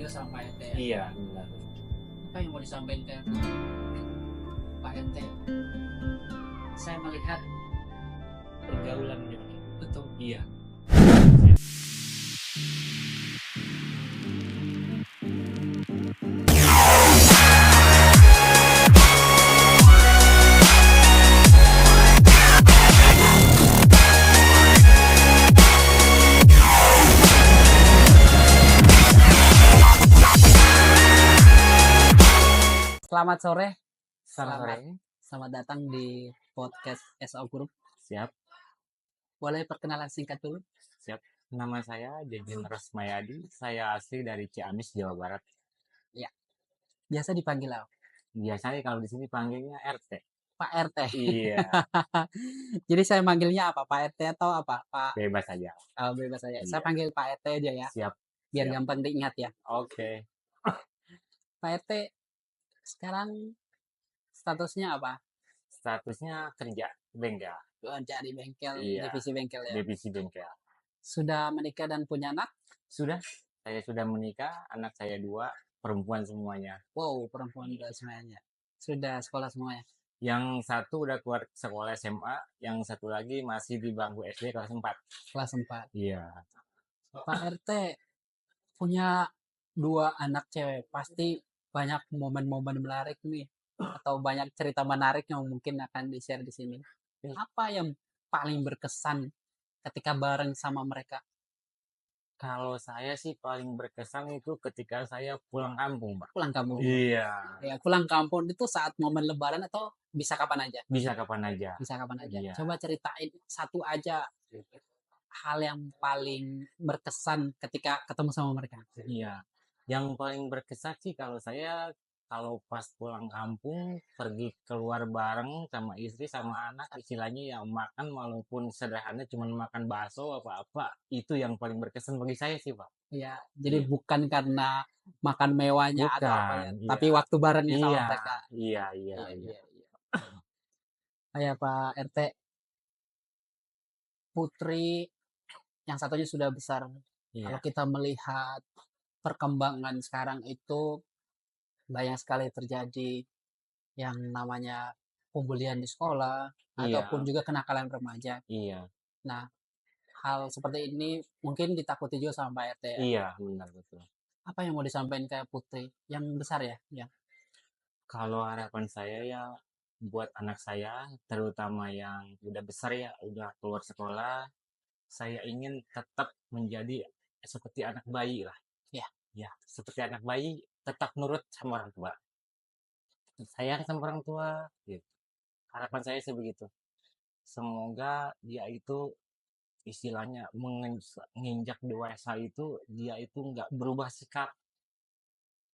juga sama Pak RT ya. Iya, benar. Apa yang mau disampaikan ke Pak RT? Saya melihat Pergaulan juga. betul. Iya. Selamat sore. Selamat sore. Selamat datang di podcast SO Group. Siap, Boleh perkenalan singkat dulu? siap. Nama saya Jejin Rasmayadi. Saya asli dari Ciamis, Jawa Barat. Biasa dipanggil apa? Biasanya kalau di sini panggilnya RT. Pak RT. Iya, Jadi saya manggilnya apa? Pak RT atau apa? Pak bebas saja. bebas saja. Saya Iya. panggil Pak RT aja ya, Siap, biar siap. gampang diingat ya. Oke. Pak RT sekarang statusnya apa? Statusnya kerja bengkel. Kerja di bengkel, Iya, divisi bengkel ya. divisi bengkel. Sudah menikah dan punya anak? Sudah, saya sudah menikah, anak saya 2, perempuan semuanya. Wow, perempuan juga semuanya. Sudah sekolah semuanya. Yang satu udah keluar sekolah SMA, yang satu lagi masih di bangku SD kelas 4. Kelas 4. Iya, Pak RT punya 2 anak cewek. Pasti banyak momen-momen menarik nih. Atau banyak cerita menarik yang mungkin akan di-share di sini. Apa yang paling berkesan ketika bareng sama mereka? kalau saya sih paling berkesan itu ketika saya pulang kampung, Pak. Pulang kampung. Iya, Ya, pulang kampung itu saat momen lebaran atau bisa kapan aja? bisa kapan aja. Bisa kapan aja. Iya. Coba ceritain satu aja hal yang paling berkesan ketika ketemu sama mereka. Iya. Yang paling berkesan sih kalau saya kalau pas pulang kampung pergi keluar bareng sama istri sama anak istilahnya ya makan walaupun sederhana cuman makan bakso apa-apa itu yang paling berkesan bagi saya sih, Pak. Ya, jadi Iya. bukan karena makan mewahnya atau apa ya, Bukan, tapi iya. waktu barengnya sama Iya, mereka. iya, iya, Iya, iya. iya, iya. Ya, Pak RT, Putri yang satunya sudah besar. Kalau Iya, kita melihat perkembangan sekarang itu banyak sekali terjadi yang namanya pembulian di sekolah ataupun iya, juga kenakalan remaja. iya, Nah, hal seperti ini mungkin ditakuti juga sama Pak RT ya. iya, benar betul. Apa yang mau disampaikan ke Putri? Yang besar ya? Ya. Kalau harapan saya ya buat anak saya, terutama yang udah besar ya, udah keluar sekolah, saya ingin tetap menjadi seperti anak bayi lah. Ya. Ya, seperti anak bayi, tetap nurut sama orang tua. Sayang sama orang tua, gitu. Harapan saya sih begitu. Semoga dia itu istilahnya menginjak dewasa itu, dia itu nggak berubah sikap.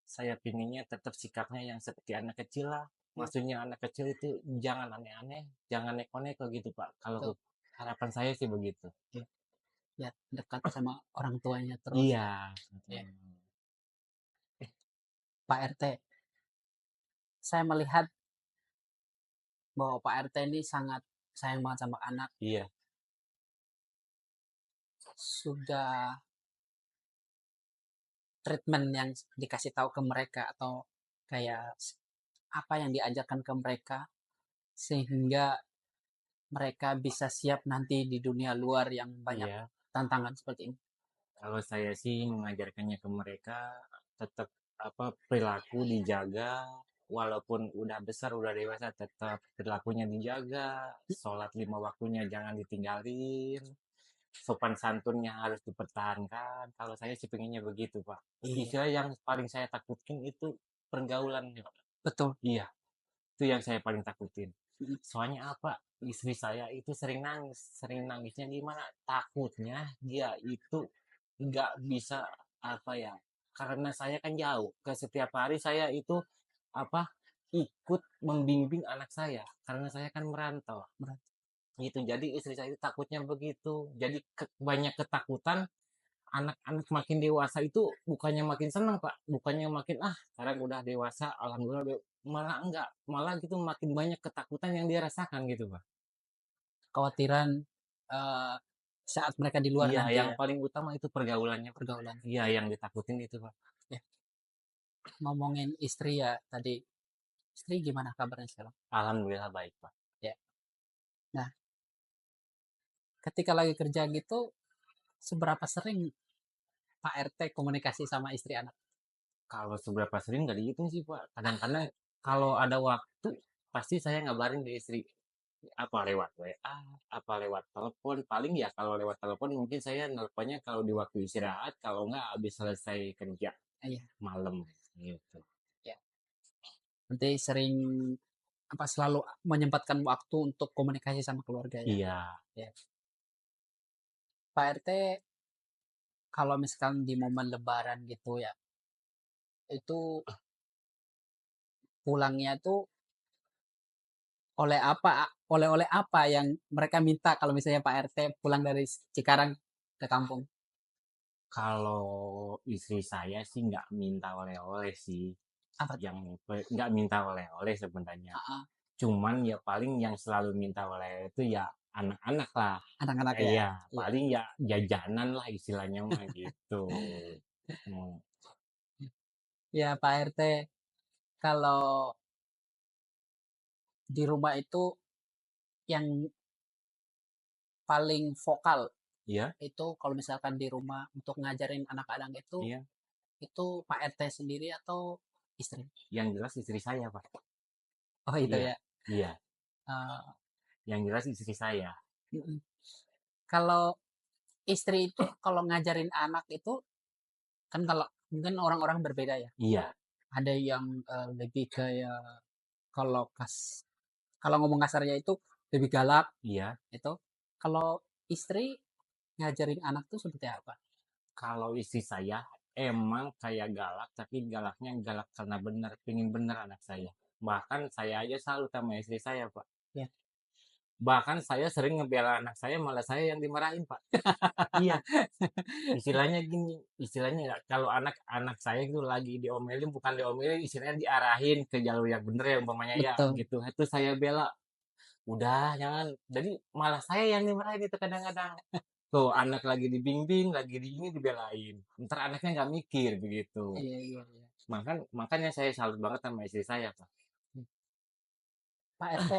Saya pinginnya tetap sikapnya yang seperti anak kecil lah. Maksudnya anak kecil itu jangan aneh-aneh, jangan neko-neko gitu, Pak. Kalau Betul. harapan saya sih begitu. Ya, dekat sama orang tuanya terus. Iya. Ya. Pak RT, saya melihat bahwa Pak RT ini sangat sayang banget sama anak. Iya, Sudah treatment yang dikasih tahu ke mereka atau kayak apa yang diajarkan ke mereka sehingga mereka bisa siap nanti di dunia luar yang banyak iya. tantangan seperti ini. Kalau saya sih mengajarkannya ke mereka tetap perilaku dijaga, walaupun udah besar, udah dewasa, tetap perilakunya dijaga, sholat 5 waktunya jangan ditinggalin, sopan santunnya harus dipertahankan. Kalau saya sih pengennya begitu, Pak. Iya, Istilah yang paling saya takutin itu pergaulan, Pak. betul. Iya, itu yang saya paling takutin. Mm. Soalnya apa? Istri saya itu sering nangis. Sering nangisnya gimana? Takutnya dia itu nggak bisa apa ya? Karena saya kan jauh. Ke setiap hari saya itu apa? Ikut membimbing anak saya karena saya kan merantau. Gitu. Jadi istri saya itu takutnya begitu. Jadi banyak ketakutan anak-anak makin dewasa itu bukannya makin senang, Pak. Bukannya makin sekarang udah dewasa, alhamdulillah malah enggak, malah gitu makin banyak ketakutan yang dia rasakan gitu, Pak. Kekhawatiran saat mereka di luar Iya, nanti yang ya, paling utama itu pergaulannya, Pak. pergaulan. Iya, yang ditakutin itu, Pak. Ya. ngomongin istri ya tadi. Istri gimana kabarnya sekarang? Alhamdulillah baik, Pak. Ya. Nah, ketika lagi kerja gitu, seberapa sering Pak RT komunikasi sama istri anak? Kalau seberapa sering nggak dihitung sih, Pak. Kadang-kadang kalau ada waktu, pasti saya ngabarin ke istri. Apa lewat WA, apa lewat telepon. Paling ya kalau lewat telepon mungkin saya nelponnya kalau di waktu istirahat, kalau nggak habis selesai kerja Iya, malam gitu. ya. Nanti sering apa selalu menyempatkan waktu untuk komunikasi sama keluarga ya. Iya, Ya. Pak RT kalau misalkan di momen lebaran gitu ya, itu pulangnya tuh oleh-oleh apa yang mereka minta kalau misalnya Pak RT pulang dari Cikarang ke kampung? kalau istri saya sih nggak minta oleh-oleh sih. Apa tuh? Yang nggak minta oleh-oleh sebenarnya. Ah, Cuman ya paling yang selalu minta oleh itu ya anak-anak lah. anak-anak ya. Iya, Iya. paling ya jajanan lah istilahnya mah gitu. Hmm. Ya Pak RT, kalau di rumah itu yang paling vokal Iya, itu kalau misalkan di rumah untuk ngajarin anak-anak iya. itu Pak RT sendiri atau istri? Yang jelas istri saya, Pak. Oh itu Iya, ya. iya. Eh, Yang jelas istri saya. mm-mm. Kalau istri itu kalau ngajarin anak itu kan kalau mungkin orang-orang berbeda ya. Iya, Ada yang lebih kayak kalau kalau ngomong kasarnya itu lebih galak iya. itu. Kalau istri ngajarin anak tuh seperti apa? Kalau istri saya emang kayak galak, tapi galaknya galak karena benar, pingin benar anak saya. Bahkan saya aja salut sama istri saya, Pak. Ya, Bahkan saya sering ngebela anak saya, malah saya yang dimarahin, Pak. Iya, istilahnya gini, istilahnya nggak, kalau anak-anak saya itu lagi diomelin, bukan diomelin, istilahnya diarahin ke jalur yang bener ya, umpamanya ya, betul. gitu. Itu saya bela, udah jangan. Jadi malah saya yang dimarahin itu kadang-kadang. Tuh, anak lagi dibimbing, lagi di ini dibelain. Ntar anaknya nggak mikir begitu. Iya, iya, iya. Makanya saya salut banget sama istri saya, Pak. Pak RT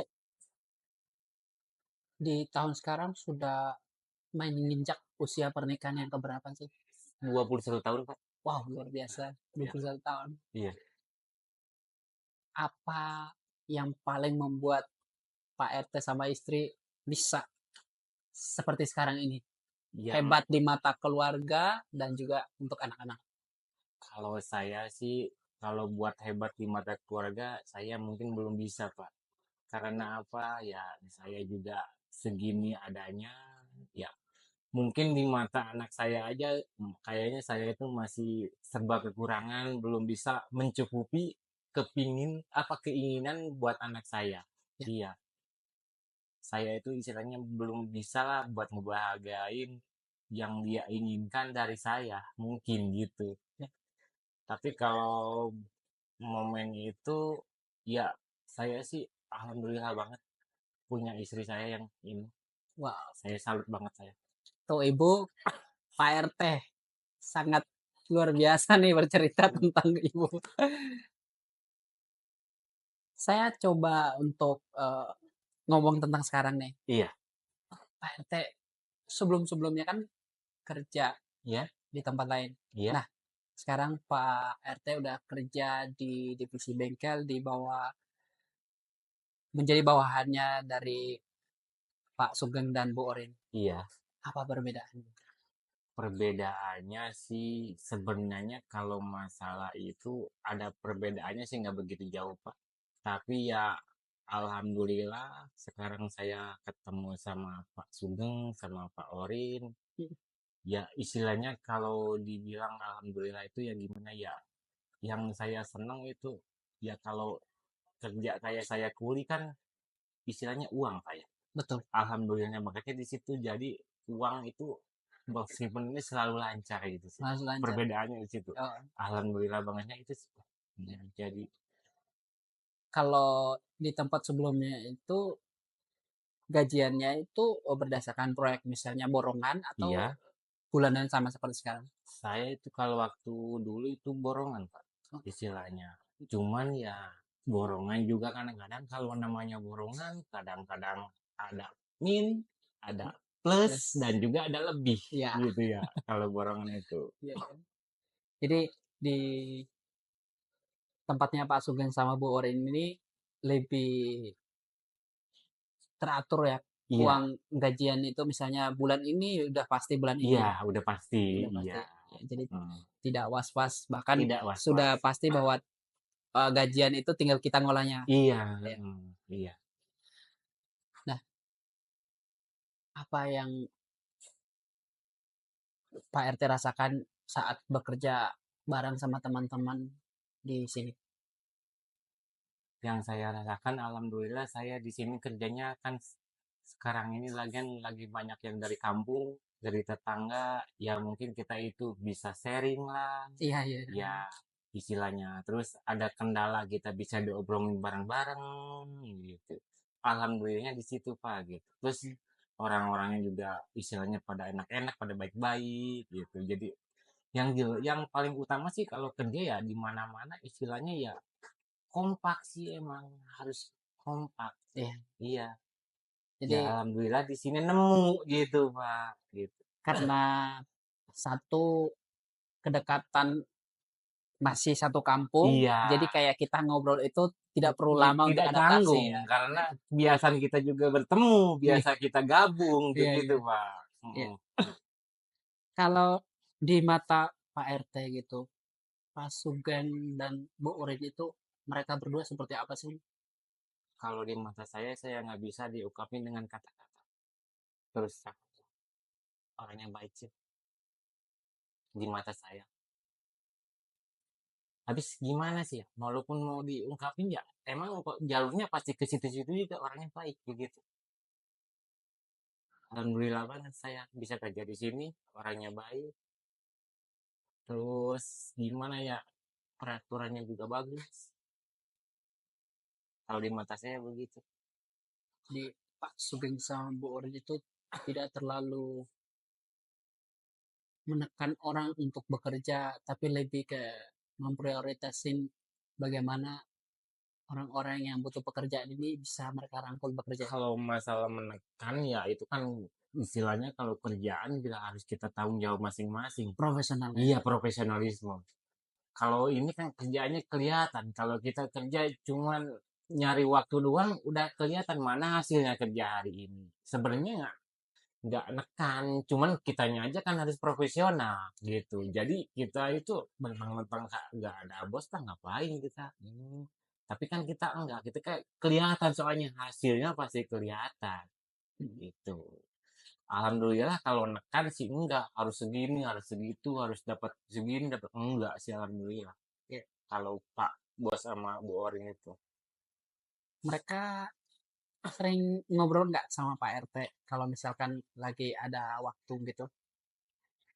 di tahun sekarang sudah menginjak usia pernikahan yang keberapa sih? 21 tahun, Pak. Wow, luar biasa. Iya, 21 tahun. iya, Apa yang paling membuat Pak RT sama istri bisa seperti sekarang ini? iya. Hebat di mata keluarga dan juga untuk anak-anak. Kalau saya sih, kalau buat hebat di mata keluarga, saya mungkin belum bisa, Pak. Karena apa? Ya, saya juga segini adanya. Ya, mungkin di mata anak saya aja, kayaknya saya itu masih serba kekurangan, belum bisa mencukupi keinginan buat anak saya. Ya, Iya, saya itu istilahnya belum bisa lah buat ngebahagiain yang dia inginkan dari saya, mungkin gitu. ya. Tapi kalau momen itu, ya saya sih alhamdulillah banget punya istri saya yang ini. Wow. Saya salut banget saya. Tuh Ibu, Pak RT sangat luar biasa nih bercerita tentang Ibu. Saya coba untuk ngomong tentang sekarang nih. Iya, Pak RT sebelum-sebelumnya kan kerja iya, di tempat lain. iya, Nah, sekarang Pak RT udah kerja di divisi bengkel di bawah menjadi bawahannya dari Pak Sugeng dan Bu Orin. iya. Apa perbedaannya? Perbedaannya sih sebenarnya kalau masalah itu ada perbedaannya sih nggak begitu jauh, Pak. Tapi ya alhamdulillah sekarang saya ketemu sama Pak Sugeng sama Pak Orin. Ya istilahnya kalau dibilang alhamdulillah itu ya gimana ya. Yang saya senang itu ya kalau kerja kayak saya kuli kan istilahnya uang kayak. Betul, Alhamdulillahnya makanya di situ jadi uang itu meskipun ini selalu lancar gitu sih. langsung lancar. Perbedaannya di situ. Oh, Alhamdulillah bangetnya itu sih. ya. Jadi Kalau di tempat sebelumnya itu gajiannya itu berdasarkan proyek misalnya borongan atau iya, bulanan sama seperti sekarang. saya itu kalau waktu dulu itu borongan, Pak. istilahnya. Cuman ya borongan juga kadang-kadang kalau namanya borongan kadang-kadang ada min, ada plus Plus, dan juga ada lebih ya, gitu ya kalau borongan itu. ya. Jadi di tempatnya Pak Sugeng sama Bu Orin ini lebih teratur ya. Iya, Uang gajian itu misalnya bulan ini udah pasti bulan ini iya ya, udah pasti, udah iya. pasti. Ya, jadi Hmm, tidak was-was, bahkan tidak sudah was-was. pasti bahwa gajian itu tinggal kita ngolahnya. Iya, Ya. iya. Nah, apa yang Pak RT rasakan saat bekerja bareng sama teman-teman di sini? Yang saya rasakan alhamdulillah saya di sini kerjanya kan sekarang ini lagi banyak yang dari kampung, dari tetangga, ya mungkin kita itu bisa sharing lah, Iya, iya. ya istilahnya. Terus ada kendala kita bisa diobrolin bareng-bareng gitu. Alhamdulillahnya di situ Pak gitu. Terus orang-orangnya juga istilahnya pada enak-enak, pada baik-baik gitu. Jadi yang paling utama sih kalau kerja ya di mana-mana istilahnya ya kompak sih emang harus kompak. Iya. Iya. Ya Jadi alhamdulillah di sini nemu gitu Pak. Gitu. karena satu kedekatan masih satu kampung, Iya. jadi kayak kita ngobrol itu tidak perlu lama untuk Tidak adaptasi canggung ya. karena biasa kita juga bertemu, Iya, biasa kita gabung iya, gitu iya. Pak. Iya. Mm-mm. Kalau di mata Pak RT gitu, Pak Sugeng dan Bu Urin itu mereka berdua seperti apa sih? Kalau di mata saya nggak bisa diungkapin dengan kata-kata. Terus orang yang baik sih di mata saya. Habis gimana sih ya? Walaupun mau diungkapin ya, emang kok jalurnya pasti ke situ-situ juga orangnya baik begitu. Alhamdulillah banget saya bisa kerja di sini, orangnya baik. Terus gimana ya? Peraturannya juga bagus. Kalau di mata saya begitu. Di Pak Sugeng sama Bu Urin itu tidak terlalu menekan orang untuk bekerja, tapi lebih ke memprioritasin bagaimana orang-orang yang butuh pekerjaan ini bisa mereka rangkul bekerja. Kalau masalah menekan ya itu kan istilahnya kalau kerjaan juga harus kita tanggung jawab masing-masing. Profesional ya. Iya, profesionalisme. Kalau ini kan kerjaannya kelihatan. Kalau kita kerja cuman nyari waktu doang, udah kelihatan mana hasilnya kerja hari ini. Sebenarnya nggak nekan, cuman kitanya aja kan harus profesional gitu. Jadi kita itu mentang-mentang nggak ada bos kan ngapain kita. Tapi kan kita enggak, kita kayak kelihatan soalnya hasilnya pasti kelihatan gitu. Alhamdulillah kalau nekan sih enggak harus segini, harus segitu, harus dapat segini, dapat enggak sih alhamdulillah. Ya, Kalau Pak Bos sama Bu Oring itu. mereka sering ngobrol nggak sama Pak RT kalau misalkan lagi ada waktu gitu?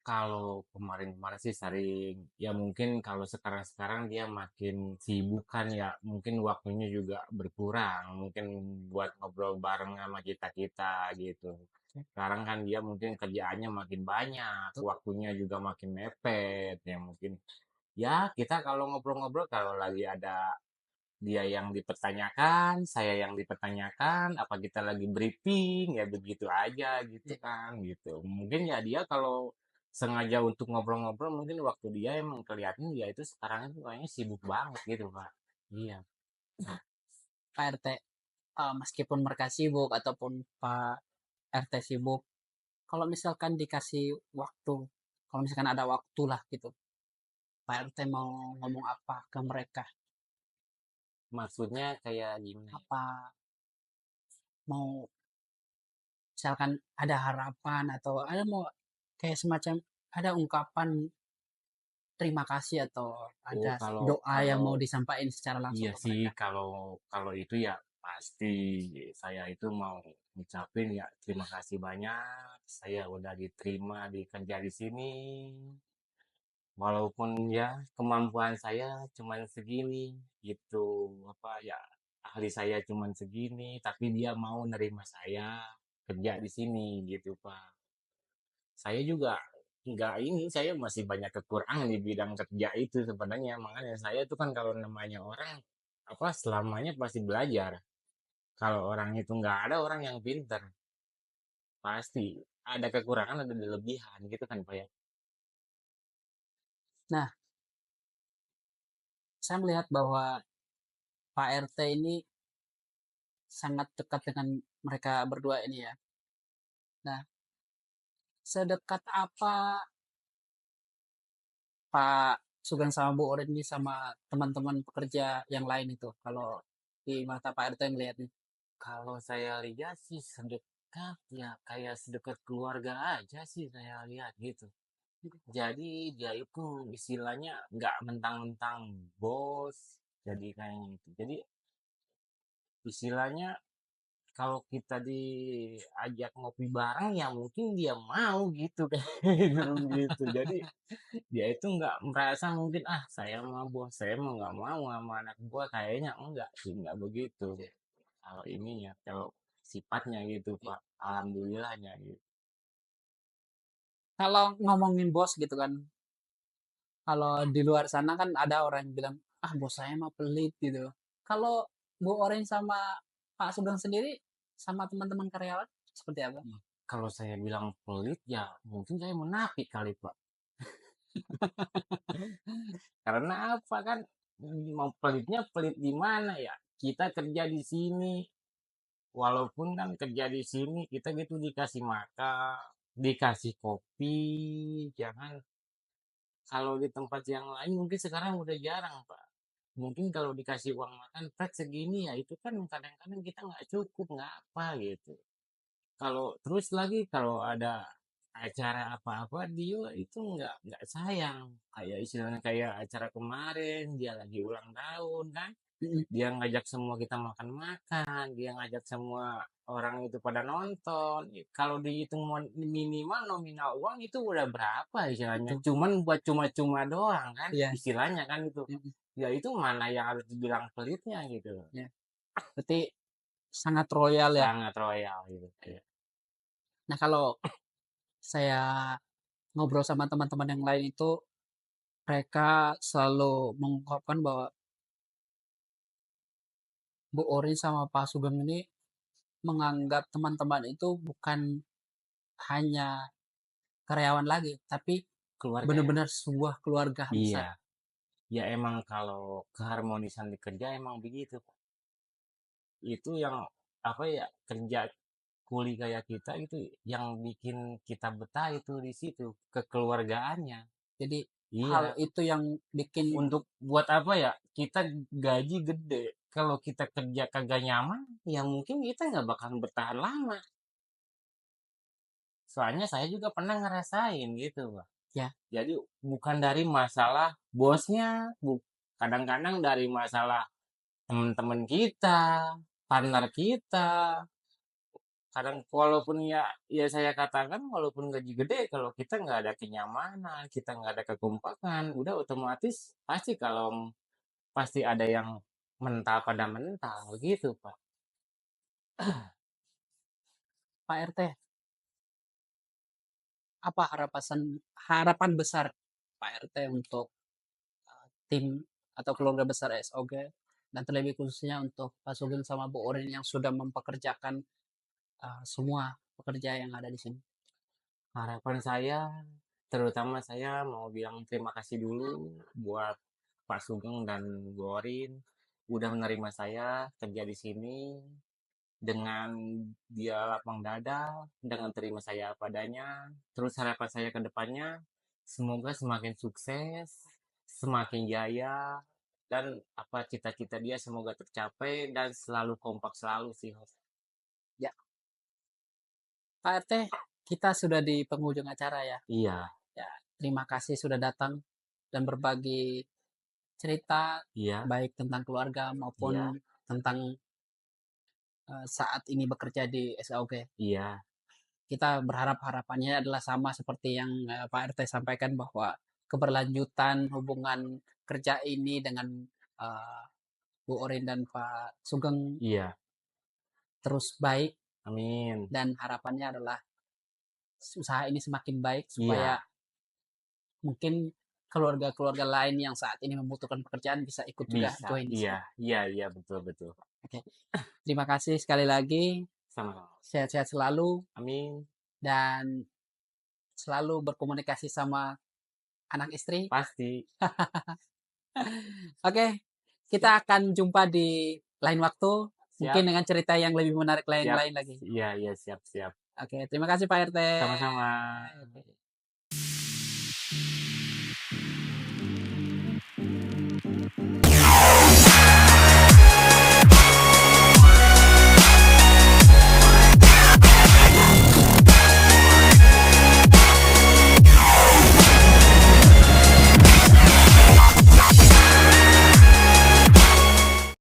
Kalau kemarin-kemarin sih sering, ya mungkin kalau sekarang-sekarang dia makin sibuk kan ya, mungkin waktunya juga berkurang, mungkin buat ngobrol bareng sama kita-kita gitu. Sekarang kan dia mungkin kerjaannya makin banyak, Tuh, waktunya juga makin mepet, ya mungkin. Ya kita kalau ngobrol-ngobrol, kalau lagi ada dia yang dipertanyakan, saya yang dipertanyakan, apa kita lagi briefing, ya begitu aja gitu ya. kan, gitu. Mungkin ya dia kalau sengaja untuk ngobrol-ngobrol, mungkin waktu dia emang kelihatan dia itu sekarang itu kayaknya sibuk banget gitu, Pak. Iya. Pak RT, meskipun mereka sibuk ataupun Pak RT sibuk, kalau misalkan dikasih waktu, kalau misalkan ada waktu lah gitu, Pak RT mau ngomong apa ke mereka? Maksudnya kayak gimana ya? Apa mau misalkan ada harapan atau ada mau kayak semacam ada ungkapan terima kasih atau Oh, ada kalau doa yang kalau mau disampaikan secara langsung iya ke sih, mereka? kalau kalau itu ya pasti saya itu mau ngucapin ya terima kasih banyak. Saya udah diterima di kerja di sini. Walaupun ya kemampuan saya cuman segini gitu, apa ya ahli saya cuman segini, tapi dia mau nerima saya kerja di sini gitu Pak. Saya juga saya masih banyak kekurangan di bidang kerja itu sebenarnya. Makanya saya tuh kan kalau namanya orang apa selamanya pasti belajar. Kalau orang itu nggak ada orang yang pinter, pasti ada kekurangan, ada kelebihan gitu kan Pak ya. Nah, saya melihat bahwa Pak RT ini sangat dekat dengan mereka berdua ini ya. Nah, sedekat apa Pak Sugeng sama Bu Orin ini sama teman-teman pekerja yang lain itu kalau di mata Pak RT melihatnya? Kalau saya lihat sih sedekat ya kayak sedekat keluarga aja sih saya lihat gitu. Jadi dia itu istilahnya nggak mentang-mentang bos, jadi kayak gitu. Jadi istilahnya kalau kita diajak ngopi bareng ya mungkin dia mau gitu kan gitu. Jadi dia itu nggak merasa mungkin ah saya mau bos saya mau nggak mau sama anak gua kayaknya enggak sih nggak begitu. Kalau ininya kalau sifatnya gitu Pak, alhamdulillahnya gitu. Kalau ngomongin bos gitu kan, kalau di luar sana kan ada orang yang bilang, ah bos saya mah pelit gitu. Kalau Bu Oren sama Pak Sugeng sendiri sama teman-teman karyawan seperti apa? Hmm, kalau saya bilang pelit ya mungkin saya munafik kali Pak. Karena apa kan? Mau pelitnya pelit di mana ya? Kita kerja di sini, walaupun kan kerja di sini kita gitu dikasih makan, dikasih kopi, jangan kalau di tempat yang lain mungkin sekarang udah jarang Pak. Mungkin kalau dikasih uang makan pet segini ya itu kan kadang-kadang kita nggak cukup nggak apa gitu. Kalau terus lagi kalau ada acara apa-apa dia itu nggak sayang kayak istilahnya kayak acara kemarin dia lagi ulang tahun kan Mm-mm. dia ngajak semua kita makan-makan dia ngajak semua orang itu pada nonton kalau dihitung minimal nominal uang itu udah berapa istilahnya Itu, cuman buat cuma-cuma doang kan iya. istilahnya kan itu Mm-mm. ya itu mana yang harus dibilang pelitnya gitu Ya. Berarti sangat royal ya. sangat royal gitu ya. Nah kalau saya ngobrol sama teman-teman yang lain itu, mereka selalu mengungkapkan bahwa Bu Orin sama Pak Sugeng ini menganggap teman-teman itu bukan hanya karyawan lagi, tapi Keluarga ya benar-benar sebuah keluarga besar. iya ya emang kalau keharmonisan di kerja emang begitu Pak. Itu yang apa ya kerja kuli kayak kita itu yang bikin kita betah itu di situ kekeluargaannya. Jadi hal Iya, itu yang bikin untuk buat apa ya? Kita gaji gede. Kalau kita kerja kagak nyaman, ya mungkin kita nggak bakalan bertahan lama. Soalnya saya juga pernah ngerasain gitu, Pak. ya, Jadi bukan dari masalah bosnya, kadang-kadang dari masalah teman-teman kita, partner kita, kadang walaupun ya saya katakan walaupun gaji gede kalau kita nggak ada kenyamanan kita nggak ada kekompakan udah otomatis pasti ada yang mental pada mental gitu Pak. Pak RT, apa harapan besar Pak RT untuk tim atau keluarga besar SOG dan terlebih khususnya untuk Pak Sugeng sama Bu Orin yang sudah mempekerjakan semua pekerja yang ada di sini. Harapan saya terutama saya mau bilang terima kasih dulu buat Pak Sugeng dan Bu Orin udah menerima saya kerja di sini dengan dia lapang dada, dengan terima saya apa adanya. Terus harapan saya ke depannya, semoga semakin sukses, semakin jaya, dan apa cita-cita dia semoga tercapai dan selalu kompak selalu sih, Host. Ya, Pak RT, kita sudah di penghujung acara ya. Iya, Ya, terima kasih sudah datang dan berbagi cerita iya, baik tentang keluarga maupun iya, tentang saat ini bekerja di SOG. iya, Kita berharap harapannya adalah sama seperti yang Pak RT sampaikan bahwa keberlanjutan hubungan kerja ini dengan eh, Bu Orin dan Pak Sugeng iya. terus baik Amin. dan harapannya adalah usaha ini semakin baik supaya Iya, mungkin keluarga-keluarga lain yang saat ini membutuhkan pekerjaan bisa ikut juga Bisa, join di iya, sini. iya, iya, betul, betul. Oke, terima kasih sekali lagi, Sama-sama. sehat-sehat selalu, Amin. dan selalu berkomunikasi sama anak istri. Pasti. Oke, Siap, kita akan jumpa di lain waktu, mungkin siap, dengan cerita yang lebih menarik siap. lain-lain lagi. Iya, iya, siap, siap. Oke, terima kasih Pak RT. Sama-sama. Oke.